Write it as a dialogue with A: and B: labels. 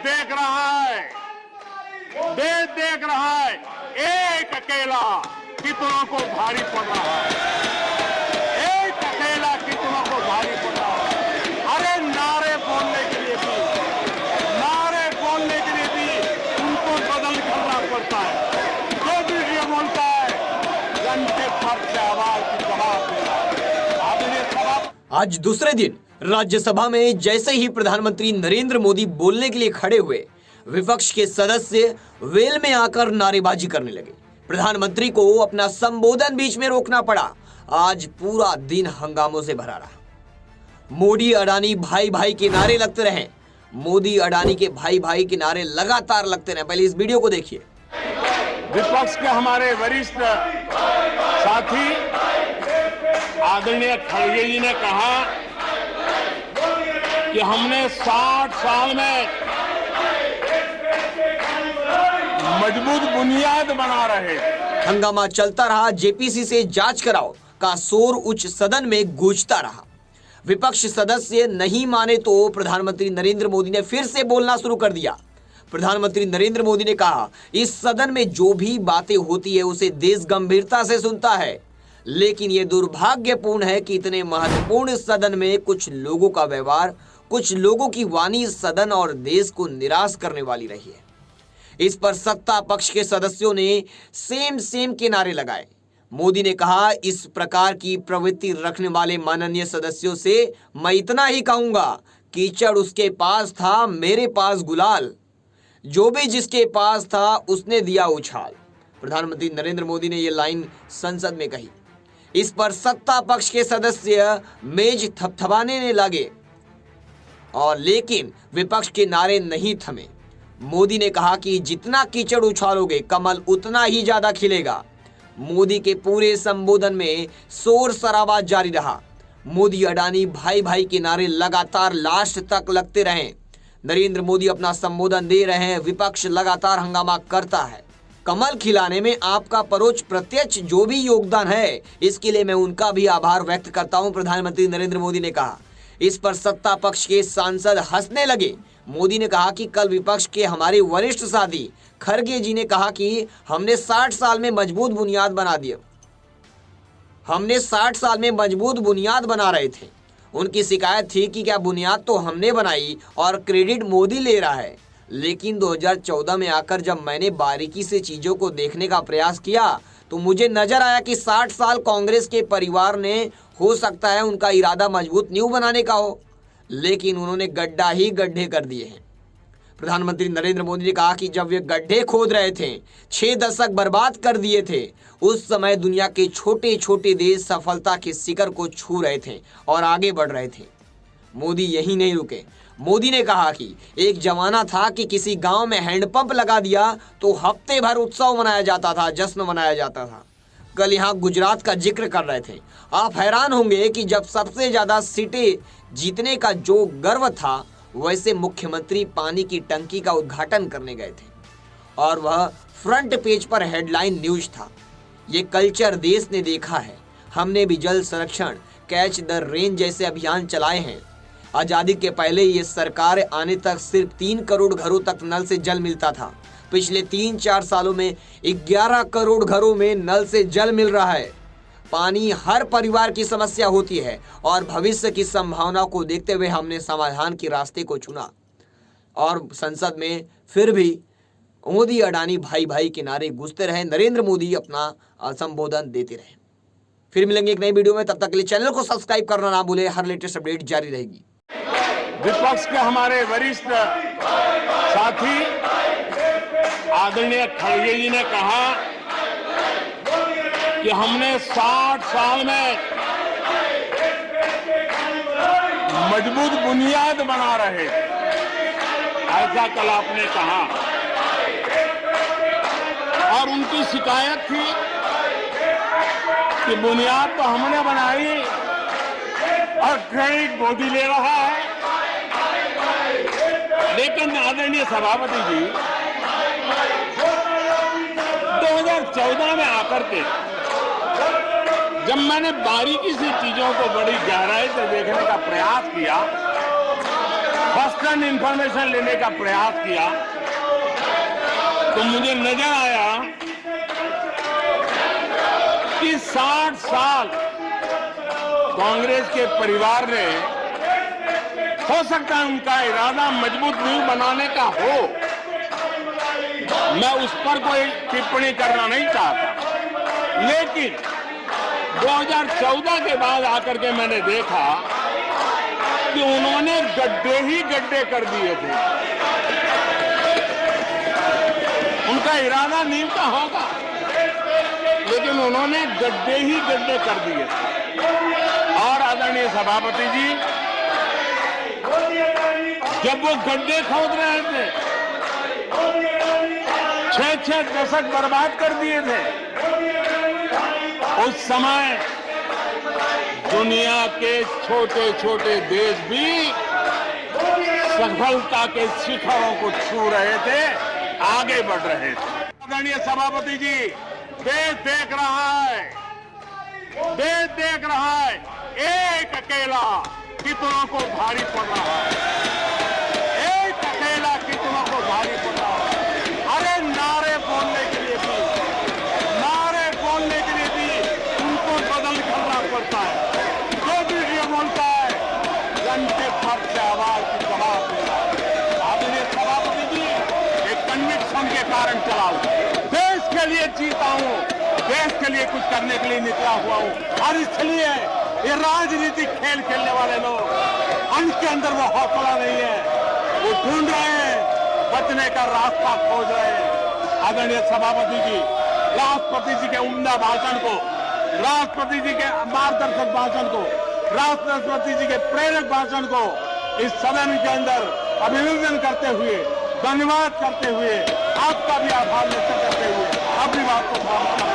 A: देख रहा है, देश देख रहा है, एक अकेला कितनों को भारी पड़ रहा है, एक अकेला कितनों को भारी पड़ रहा है। अरे नारे बोलने के लिए भी उनको बदल करना पड़ता है। जो भी ये बोलता है घंटे फट से आवाज की जवाब देना।
B: आज दूसरे दिन राज्यसभा में जैसे ही प्रधानमंत्री नरेंद्र मोदी बोलने के लिए खड़े हुए, विपक्ष के सदस्य वेल में आकर नारेबाजी करने लगे। प्रधानमंत्री को अपना संबोधन बीच में रोकना पड़ा। आज पूरा दिन हंगामों से भरा रहा। मोदी अडानी भाई भाई के नारे लगते रहे। मोदी अडानी के भाई भाई के नारे लगातार लगते रहे। पहले इस वीडियो को देखिए।
A: विपक्ष के हमारे वरिष्ठ साथी आदरणीय खड़गे जी ने कहा कि हमने 60 साल में मजबूत बुनियाद बना रहे।
B: हंगामा चलता रहा। जेपीसी से जांच कराओ का शोर उच्च सदन में गूंजता रहा। विपक्ष सदस्य नहीं माने तो प्रधानमंत्री नरेंद्र मोदी ने फिर से बोलना शुरू कर दिया। प्रधानमंत्री नरेंद्र मोदी ने कहा, इस सदन में जो भी बातें होती है उसे देश गंभीरता से सुनता है, लेकिन यह दुर्भाग्यपूर्ण है कि इतने महत्वपूर्ण सदन में कुछ लोगों का व्यवहार, कुछ लोगों की वाणी सदन और देश को निराश करने वाली रही है। इस पर सत्ता पक्ष के सदस्यों ने सेम के नारे लगाए। मोदी ने कहा, इस प्रकार की प्रवृत्ति रखने वाले माननीय सदस्यों से मैं इतना ही कहूंगा, कीचड़ उसके पास था, मेरे पास गुलाल, जो भी जिसके पास था उसने दिया उछाल। प्रधानमंत्री नरेंद्र मोदी ने यह लाइन संसद में कही। इस पर सत्ता पक्ष के सदस्य मेज थपथपाने लगे और लेकिन विपक्ष के नारे नहीं थमे। मोदी ने कहा कि जितना कीचड़ उछालोगे कमल उतना ही ज्यादा खिलेगा। मोदी के पूरे संबोधन में शोर शराबा जारी रहा। मोदी अडानी भाई भाई के नारे लगातार लास्ट तक लगते रहे। नरेंद्र मोदी अपना संबोधन दे रहे हैं, विपक्ष लगातार हंगामा करता है। कमल खिलाने में आपका परोक्ष प्रत्यक्ष जो भी योगदान है, इसके लिए मैं उनका भी आभार व्यक्त करता हूं, प्रधानमंत्री नरेंद्र मोदी ने कहा। इस पर सत्ता पक्ष के सांसद हंसने लगे। मोदी ने कहा कि कल विपक्ष के हमारे वरिष्ठ साथी खड़गे जी ने कहा कि हमने 60 साल में मजबूत बुनियाद बना दिया। हमने 60 साल में मजबूत बुनियाद बना रहे थे। उनकी शिकायत थी कि क्या बुनियाद तो हमने बनाई और क्रेडिट मोदी ले रहा है। लेकिन 2014 में आकर जब मैंने बारीकी से चीजों को देखने का प्रयास किया तो मुझे नजर आया कि 60 साल कांग्रेस के परिवार ने, हो सकता है उनका इरादा मजबूत नींव बनाने का हो, लेकिन उन्होंने गड्ढा ही गड्ढे कर दिए हैं। प्रधानमंत्री नरेंद्र मोदी ने कहा कि जब वे गड्ढे खोद रहे थे, 6 दशक बर्बाद कर दिए थे, उस समय दुनिया के छोटे छोटे देश सफलता के शिखर को छू रहे थे और आगे बढ़ रहे थे। मोदी यही नहीं रुके। मोदी ने कहा कि एक जमाना था कि किसी गांव में हैंडपंप लगा दिया तो हफ्ते भर उत्सव मनाया जाता था, जश्न मनाया जाता था। कल यहाँ गुजरात का जिक्र कर रहे थे। आप हैरान होंगे कि जब सबसे ज्यादा सीटें जीतने का जो गर्व था, वैसे मुख्यमंत्री पानी की टंकी का उद्घाटन करने गए थे और वह फ्रंट पेज पर हेडलाइन न्यूज था। ये कल्चर देश ने देखा है। हमने भी जल संरक्षण, कैच द रेन जैसे अभियान चलाए हैं। आजादी के पहले ये सरकार आने तक सिर्फ 3 करोड़ घरों तक नल से जल मिलता था। पिछले 3-4 सालों में 11 करोड़ घरों में नल से जल मिल रहा है। पानी हर परिवार की समस्या होती है और भविष्य की संभावना को देखते हुए हमने समाधान के रास्ते को चुना। और संसद में फिर भी मोदी अडानी भाई भाई के नारे गूंजते रहे। नरेंद्र मोदी अपना संबोधन देते रहे। फिर मिलेंगे एक नई वीडियो में, तब तक के लिए चैनल को सब्सक्राइब करना ना भूले। हर लेटेस्ट अपडेट जारी रहेगी।
A: विपक्ष के हमारे वरिष्ठ साथी आदरणीय खड़गे जी ने कहा कि हमने 60 साल में मजबूत बुनियाद बना रहे। ऐसा कल आपने कहा और उनकी शिकायत थी कि बुनियाद तो हमने बनाई और क्रेडिट मोदी ले रहा है। लेकिन आदरणीय सभापति जी, 2014 में आकर के जब मैंने बारीकी से चीजों को बड़ी गहराई से देखने का प्रयास किया, बस इंस्टेंट इंफॉर्मेशन लेने का प्रयास किया तो मुझे नजर आया कि 60 साल कांग्रेस के परिवार ने, हो सकता है उनका इरादा मजबूत नींव बनाने का हो, मैं उस पर कोई टिप्पणी करना नहीं चाहता, लेकिन 2014 के बाद आकर के मैंने देखा कि उन्होंने गड्ढे ही गड्ढे कर दिए थे। उनका इरादा नींव का होगा, लेकिन उन्होंने गड्ढे ही गड्ढे कर दिए थे। और आदरणीय सभापति जी, जब वो गड्ढे खोद रहे थे, 6 दशक बर्बाद कर दिए थे, उस समय दुनिया के छोटे छोटे देश भी सफलता के शिखरों को छू रहे थे, आगे बढ़ रहे थे। आदरणीय सभापति जी, देश देख रहा है, देश देख रहा है, एक अकेला कितनों को भारी पड़ रहा है, एक अकेला कितनों को भारी पड़ रहा है। अरे नारे बोलने के लिए भी, नारे बोलने के लिए भी उनको बदल करना पड़ता है। जो भी ये बोलता है, घंटे भर से आवाज की जवाब देना। आदरणीय सभापति जी, एक कन्विक्शन के कारण चला हूं, देश के लिए जीता हूं, देश के लिए कुछ करने के लिए निकला हुआ हूं। और इसलिए ये राजनीतिक खेल खेलने वाले लोग, उनके अंदर वो हौसला नहीं है, वो ढूंढ रहे हैं, बचने का रास्ता खोज रहे हैं। आदरणीय सभापति जी, राष्ट्रपति जी के उम्दा भाषण को, राष्ट्रपति जी के मार्गदर्शक भाषण को, राष्ट्रपति जी के प्रेरक भाषण को इस सदन के अंदर अभिनंदन करते हुए, धन्यवाद करते हुए, आपका भी आभार व्यक्त करते हुए अपनी बात को समाप्त